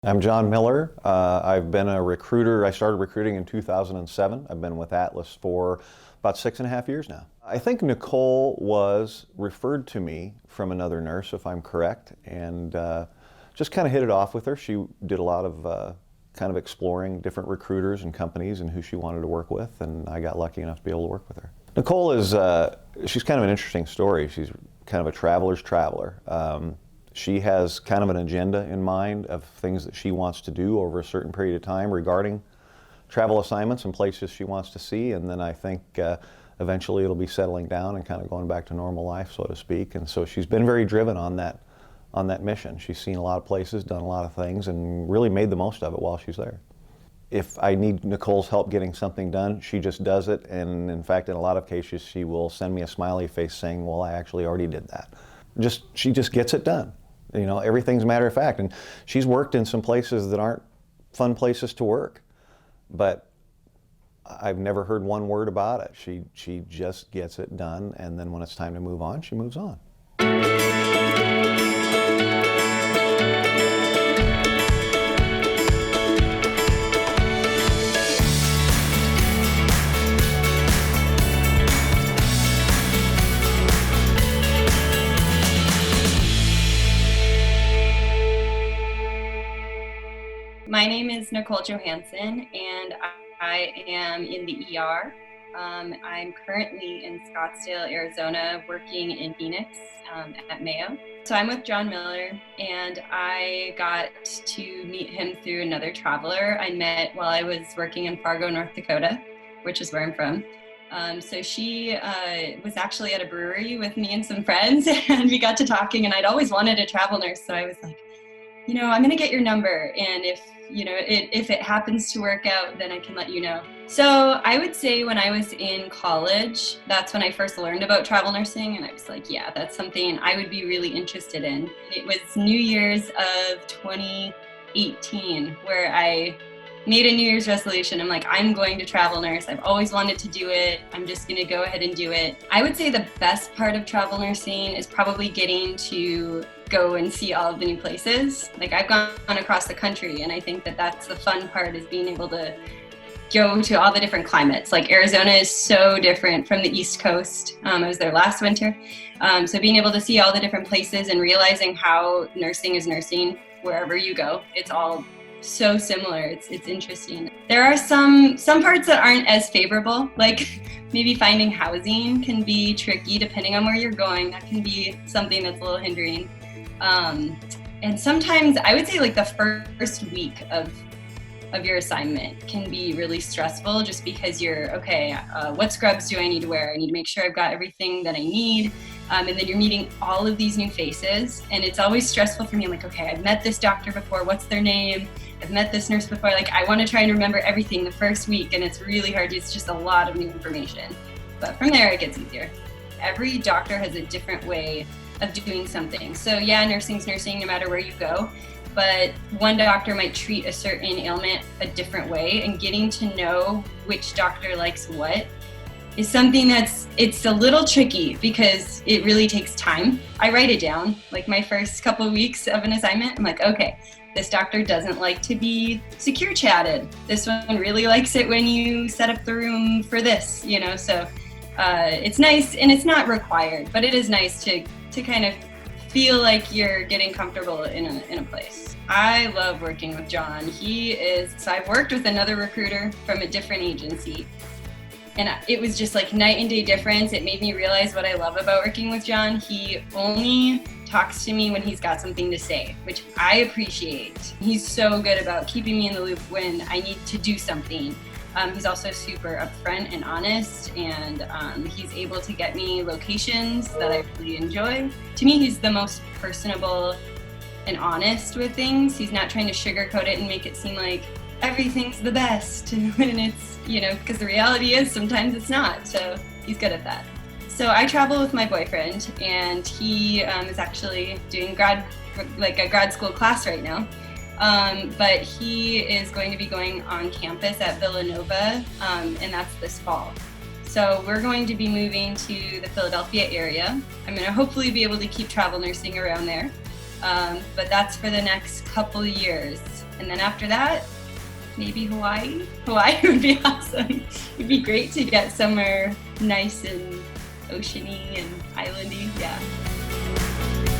I'm John Miller. I've been a recruiter. I started recruiting in 2007. I've been with Atlas for about 6.5 years now. I think Nichole was referred to me from another nurse, if I'm correct, and just kind of hit it off with her. She did a lot of kind of exploring different recruiters and companies and who she wanted to work with, and I got lucky enough to be able to work with her. Nichole is, she's kind of an interesting story. She's kind of a traveler's traveler. She has kind of an agenda in mind of things that she wants to do over a certain period of time regarding travel assignments and places she wants to see, and then I think eventually it'll be settling down and kind of going back to normal life, so to speak. And so she's been very driven on that mission. She's seen a lot of places, done a lot of things, and really made the most of it while she's there. If I need Nichole's help getting something done, she just does it, and in fact, in a lot of cases, she will send me a smiley face saying, well, I actually already did that. She just gets it done. You know, everything's a matter of fact. And she's worked in some places that aren't fun places to work, but I've never heard one word about it. She just gets it done, and then when it's time to move on, she moves on. My name is Nichole Johansen, and I am in the ER. I'm currently in Scottsdale, Arizona, working in Phoenix at Mayo. So I'm with John Miller, and I got to meet him through another traveler I met while I was working in Fargo, North Dakota, which is where I'm from. So she was actually at a brewery with me and some friends, and we got to talking, and I'd always wanted a travel nurse, so I was like, you know, I'm gonna get your number, and if it happens to work out, then I can let you know. So I would say when I was in college, that's when I first learned about travel nursing, and I was like, yeah, that's something I would be really interested in. It was New Year's of 2018 where I made a New Year's resolution. I'm like, I'm going to travel nurse. I've always wanted to do it. I'm just gonna go ahead and do it. I would say the best part of travel nursing is probably getting to go and see all of the new places. Like, I've gone across the country, and I think that that's the fun part, is being able to go to all the different climates. Like, Arizona is so different from the East Coast. I was there last winter. So being able to see all the different places and realizing how nursing is nursing wherever you go, it's all so similar. It's interesting. There are some parts that aren't as favorable, like maybe finding housing can be tricky depending on where you're going. That can be something that's a little hindering. And sometimes I would say like the first week of your assignment can be really stressful, just because you're, okay, what scrubs do I need to wear? I need to make sure I've got everything that I need. And then you're meeting all of these new faces, and it's always stressful for me. I'm like, okay, I've met this doctor before. What's their name? I've met this nurse before. Like, I want to try and remember everything the first week, and it's really hard. It's just a lot of new information. But from there, it gets easier. Every doctor has a different way of doing something. So yeah, nursing's nursing no matter where you go, but one doctor might treat a certain ailment a different way, and getting to know which doctor likes what is something it's a little tricky, because it really takes time. I write it down, like my first couple of weeks of an assignment. I'm like, okay, this doctor doesn't like to be secure chatted. This one really likes it when you set up the room for this, you know, so it's nice, and it's not required, but it is nice to kind of feel like you're getting comfortable in a place. I love working with John. So I've worked with another recruiter from a different agency, and it was just like night and day difference. It made me realize what I love about working with John. He only talks to me when he's got something to say, which I appreciate. He's so good about keeping me in the loop when I need to do something. He's also super upfront and honest, and he's able to get me locations that I really enjoy. To me, he's the most personable and honest with things. He's not trying to sugarcoat it and make it seem like everything's the best, and it's, you know, because the reality is sometimes it's not. So he's good at that. So I travel with my boyfriend, and he is actually doing a grad school class right now. But he is going to be going on campus at Villanova, and that's this fall. So we're going to be moving to the Philadelphia area. I'm going to hopefully be able to keep travel nursing around there, but that's for the next couple of years. And then after that, maybe Hawaii. Hawaii would be awesome. It'd be great to get somewhere nice and oceany and islandy. Yeah.